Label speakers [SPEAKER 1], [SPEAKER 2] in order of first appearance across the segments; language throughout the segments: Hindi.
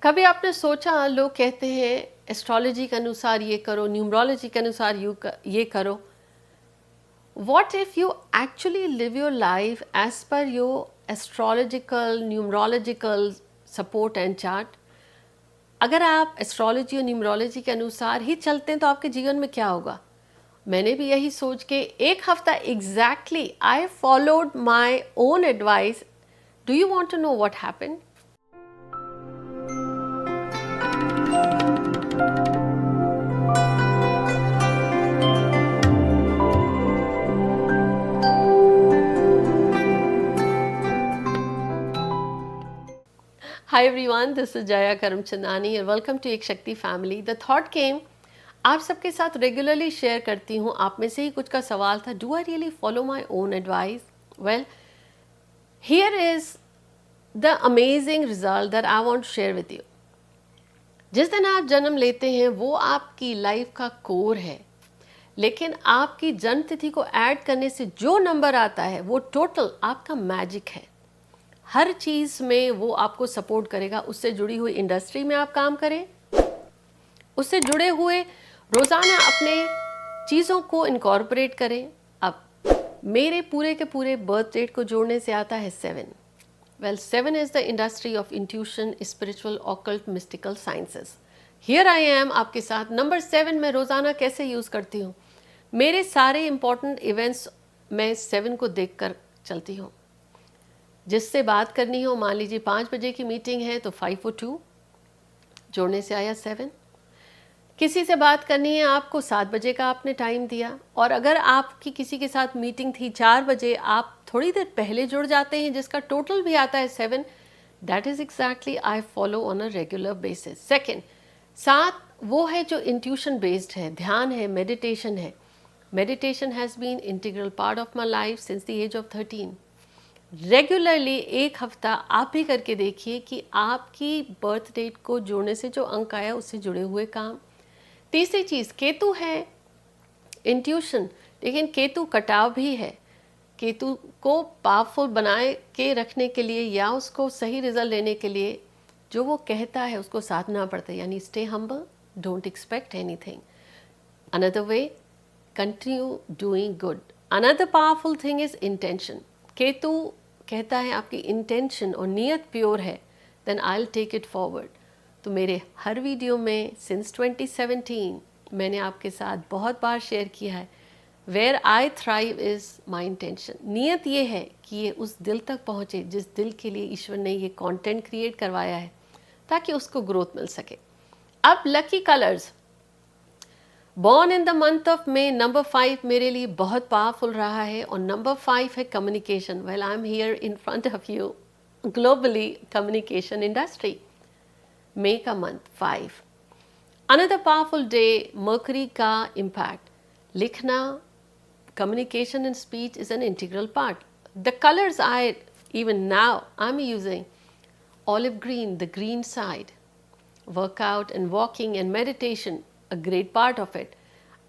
[SPEAKER 1] कभी आपने सोचा, लोग कहते हैं एस्ट्रोलॉजी के अनुसार ये करो, न्यूमरोलॉजी के अनुसार ये करो. What if you actually live your life as per your astrological, numerological support and chart? अगर आप एस्ट्रोलॉजी और न्यूमरोलॉजी के अनुसार ही चलते हैं तो आपके जीवन में क्या होगा? मैंने भी यही सोच के एक हफ्ता exactly I followed my own advice. Do you want to know what happen? Hi everyone, this is Jaya Karamchandani and welcome to एक शक्ति फैमिली. The thought came, आप सबके साथ रेगुलरली शेयर करती हूँ. आप में से ही कुछ का सवाल था, do I really follow my own advice? Well, here is the amazing result that I want to share with you. जिस दिन आप जन्म लेते हैं वो आपकी लाइफ का कोर है, लेकिन आपकी जन्म तिथि को ऐड करने से जो नंबर आता है वो टोटल आपका मैजिक है. हर चीज़ में वो आपको सपोर्ट करेगा. उससे जुड़ी हुई इंडस्ट्री में आप काम करें, उससे जुड़े हुए रोज़ाना अपने चीज़ों को इनकॉर्पोरेट करें. अब मेरे पूरे के पूरे बर्थ डेट को जोड़ने से आता है 7. Well, 7 is the industry of intuition, spiritual, occult, mystical sciences. Here I am आपके साथ. नंबर 7 मैं रोज़ाना कैसे यूज़ करती हूँ? मेरे सारे इंपॉर्टेंट इवेंट्स मैं 7 को देख कर चलती हूँ. जिससे बात करनी हो, मान लीजिए 5 बजे की मीटिंग है तो 5:02 जोड़ने से आया 7. किसी से बात करनी है आपको, 7 बजे का आपने टाइम दिया, और अगर आपकी किसी के साथ मीटिंग थी 4 बजे, आप थोड़ी देर पहले जुड़ जाते हैं जिसका टोटल भी आता है 7. That is exactly I follow on a regular basis. Second, 7 वो है जो इंट्यूशन बेस्ड है, ध्यान है, मेडिटेशन है. Meditation has been integral part of my life since the age of 13. Regularly एक हफ्ता आप भी करके देखिए कि आपकी बर्थ डेट को जोड़ने से जो अंक आया उससे जुड़े हुए काम. तीसरी चीज़, केतु है इंट्यूशन, लेकिन केतु कटाव भी है. केतु को पावरफुल बनाए के रखने के लिए या उसको सही रिजल्ट लेने के लिए जो वो कहता है उसको साधना पड़ता है. यानी stay humble, don't expect anything. Another way, continue doing good. Another powerful thing is intention. Ketu कहता है आपकी इंटेंशन और नीयत प्योर है, then I will take it forward. तो मेरे हर वीडियो में सिंस 2017 मैंने आपके साथ बहुत बार शेयर किया है, where I thrive is my intention. नीयत ये है कि ये उस दिल तक पहुँचे जिस दिल के लिए ईश्वर ने ये कंटेंट क्रिएट करवाया है, ताकि उसको ग्रोथ मिल सके. अब lucky colours, born in the month of May, number 5 मेरे लिए बहुत पावरफुल रहा है, और नंबर 5 है communication. Well, I am here in front of you, globally communication industry. May का month 5. Another powerful day, Mercury का इम्पैक्ट. लिखना, communication and speech is an integral part. The colours I even now I'm using olive green, the green side. Workout and walking and meditation, a great part of it.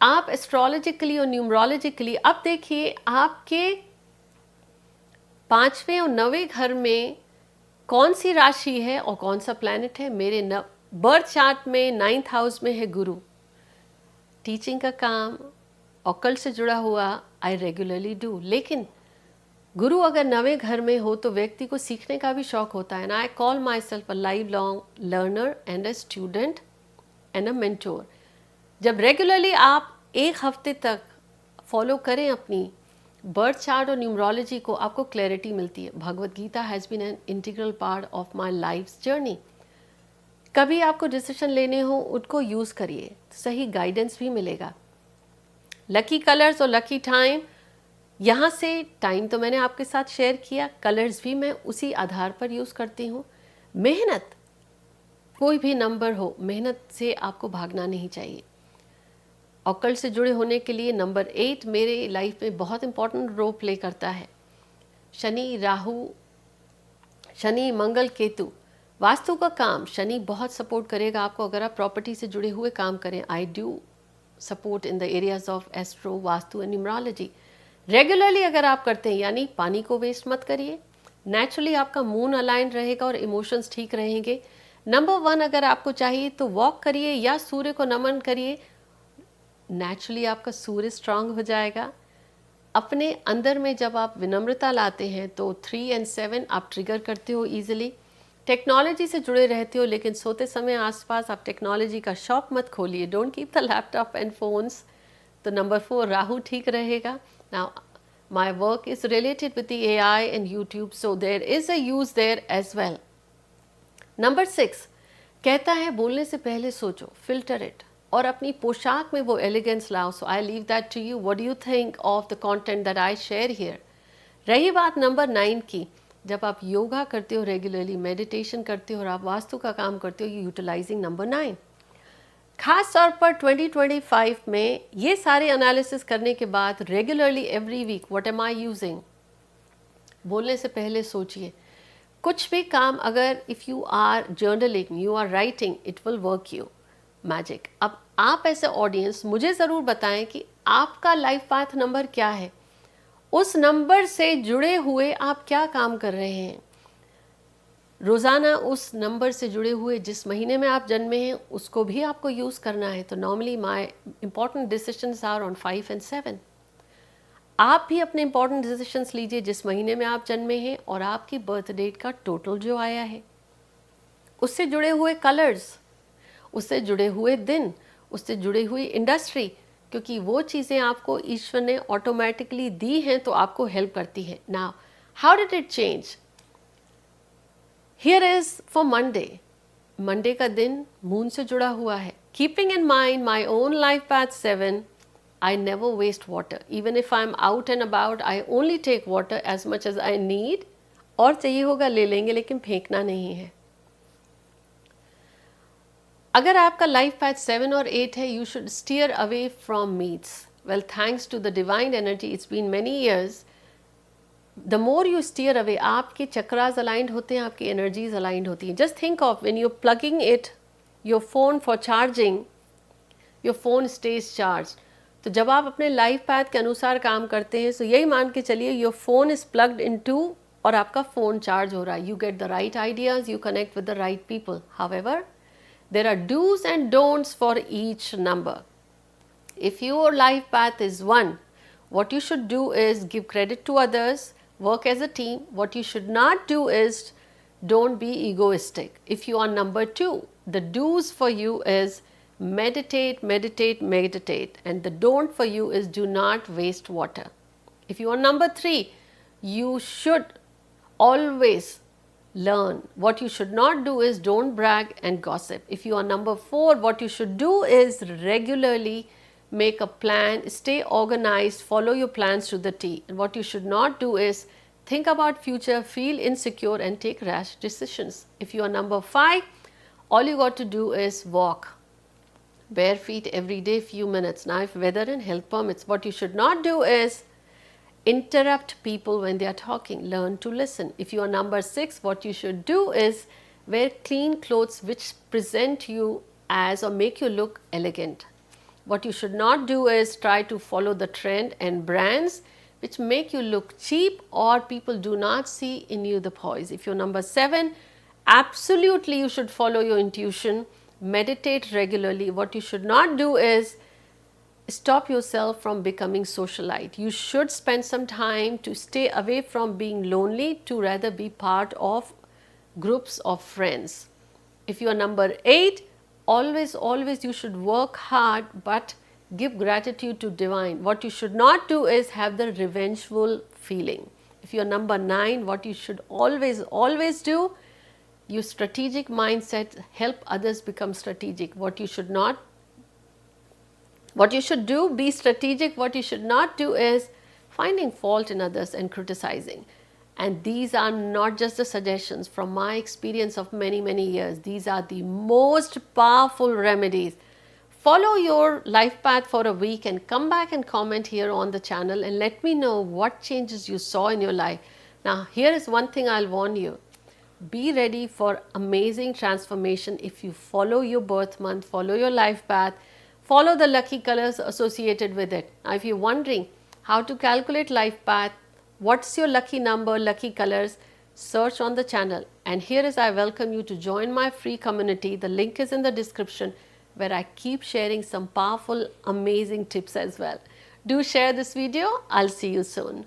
[SPEAKER 1] आप एस्ट्रोलॉजिकली और न्यूमरोलॉजिकली अब देखिए आपके 5वें और 9वें घर में कौन सी राशि है और कौन सा प्लैनेट है. मेरे बर्थ चार्ट में 9th हाउस में है गुरु. टीचिंग का काम, ऑकल्ट से जुड़ा हुआ आई रेगुलरली डू. लेकिन गुरु अगर 9वें घर में हो तो व्यक्ति को सीखने का भी शौक होता है. And I call my self a life long learner and a student and a mentor. जब रेगुलरली आप एक हफ्ते तक फॉलो करें अपनी बर्थ चार्ट और न्यूमरोलॉजी को, आपको क्लैरिटी मिलती है. Bhagavad Gita has been an integral part of my life journey. कभी आपको डिसीजन लेने हो उनको यूज़ करिए, सही गाइडेंस भी मिलेगा. लकी कलर्स और लकी टाइम, यहाँ से टाइम तो मैंने आपके साथ शेयर किया, कलर्स भी मैं उसी आधार पर यूज़ करती हूँ. मेहनत, कोई भी नंबर हो, मेहनत से आपको भागना नहीं चाहिए. ऑकल्ट से जुड़े होने के लिए नंबर 8 मेरे लाइफ में बहुत इंपॉर्टेंट रोल प्ले करता है. शनि, राहु, शनि, मंगल, केतु. वास्तु का काम, शनि बहुत सपोर्ट करेगा आपको अगर आप प्रॉपर्टी से जुड़े हुए काम करें. I do support in the areas of astro, vastu and numerology. Regularly अगर आप करते हैं, यानी पानी को वेस्ट मत करिए, नेचुरली आपका मून अलाइन रहेगा और इमोशंस ठीक रहेंगे. नंबर 1 अगर आपको चाहिए तो वॉक करिए या सूर्य को नमन करिए, नेचुरली आपका सूर्य स्ट्रांग हो जाएगा। अपने अंदर में जब आप विनम्रता लाते हैं तो 3 एंड 7 आप ट्रिगर करते हो ईजिली। टेक्नोलॉजी से जुड़े रहते हो लेकिन सोते समय आसपास आप टेक्नोलॉजी का शॉप मत खोलिए, don't keep the laptop and phones. तो नंबर 4 राहु ठीक रहेगा। Now my work is related with the AI and YouTube, so there is a use there as well. Number 6 कहता है बोलने से पहले सोचो, फिल्टर इट, और अपनी पोशाक में वो एलिगेंस लाओ। So I leave that to you, what do you think of the content that I share here. रही बात नंबर 9 की, जब आप योगा करते हो रेगुलरली, मेडिटेशन करते हो और आप वास्तु का काम करते हो, यू यूटिलाइजिंग नंबर 9। खास तौर पर 2025 में ये सारे एनालिसिस करने के बाद regularly every week what am I using, बोलने से पहले सोचिए। कुछ भी काम अगर if you are journaling, you are writing, it will work you magic. अब आप ऐसे ऑडियंस मुझे ज़रूर बताएं कि आपका लाइफ पाथ नंबर क्या है, उस नंबर से जुड़े हुए आप क्या काम कर रहे हैं रोज़ाना। उस नंबर से जुड़े हुए जिस महीने में आप जन्मे हैं उसको भी आपको यूज़ करना है। तो normally my important decisions are on 5 and 7। आप भी अपने इंपॉर्टेंट डिसीजंस लीजिए जिस महीने में आप जन्मे हैं और आपकी बर्थ डेट का टोटल जो आया है, उससे जुड़े हुए कलर्स, उससे जुड़े हुए दिन, उससे जुड़ी हुई इंडस्ट्री, क्योंकि वो चीज़ें आपको ईश्वर ने ऑटोमेटिकली दी हैं तो आपको हेल्प करती हैं। Now how did it change? Here is for Monday. Monday का दिन मून से जुड़ा हुआ है। Keeping in mind my own life path 7, I never waste water. Even if I'm out and about, I only take water as much as I need. और चाहिए होगा ले लेंगे लेकिन फेंकना नहीं है। अगर आपका लाइफ पाथ 7 और 8 है, you should steer away from meats. Well, thanks to the divine energy, it's been many years. The more you steer away, आपके चक्रास aligned होते हैं, आपकी energies aligned होती हैं। Just think of when you're plugging it, your phone for charging, your phone stays charged. तो जब आप अपने लाइफ पाथ के अनुसार काम करते हैं तो यही मान के चलिए your phone is plugged into और आपका फ़ोन चार्ज हो रहा है। You get the right ideas, you connect with the right people. However there are dos and don'ts for each number. If your life path is 1, what you should do is give credit to others, work as a team. What you should not do is don't be egoistic. If you are number 2, the do's for you is meditate, meditate, meditate, and the don't for you is do not waste water. If you are number 3, you should always learn. What you should not do is don't brag and gossip. If you are number 4, what you should do is regularly make a plan, stay organized, follow your plans to the T. And what you should not do is think about future, feel insecure and take rash decisions. If you are number 5, all you got to do is walk bare feet every day, few minutes. Now if weather and health permits, what you should not do is interrupt people when they are talking. Learn to listen. If you are number 6, what you should do is wear clean clothes which present you as or make you look elegant. What you should not do is try to follow the trend and brands which make you look cheap or people do not see in you the poise. If you are number 7, absolutely you should follow your intuition. Meditate regularly. What you should not do is stop yourself from becoming socialite. You should spend some time to stay away from being lonely, to rather be part of groups of friends. If you are number 8, always you should work hard but give gratitude to divine. What you should not do is have the revengeful feeling. If you are number 9, what you should always do, your strategic mindset help others become strategic. What you should do, be strategic. What you should not do is finding fault in others and criticizing. And these are not just the suggestions from my experience of many years. These are the most powerful remedies. Follow your life path for a week and come back and comment here on the channel and let me know what changes you saw in your life. Now here is one thing I'll warn you. Be ready for amazing transformation if you follow your birth month, follow your life path, follow the lucky colors associated with it. Now if you're wondering how to calculate life path, what's your lucky number, lucky colors, search on the channel, and here is I welcome you to join my free community. The link is in the description, where I keep sharing some powerful, amazing tips as well. Do share this video. I'll see you soon.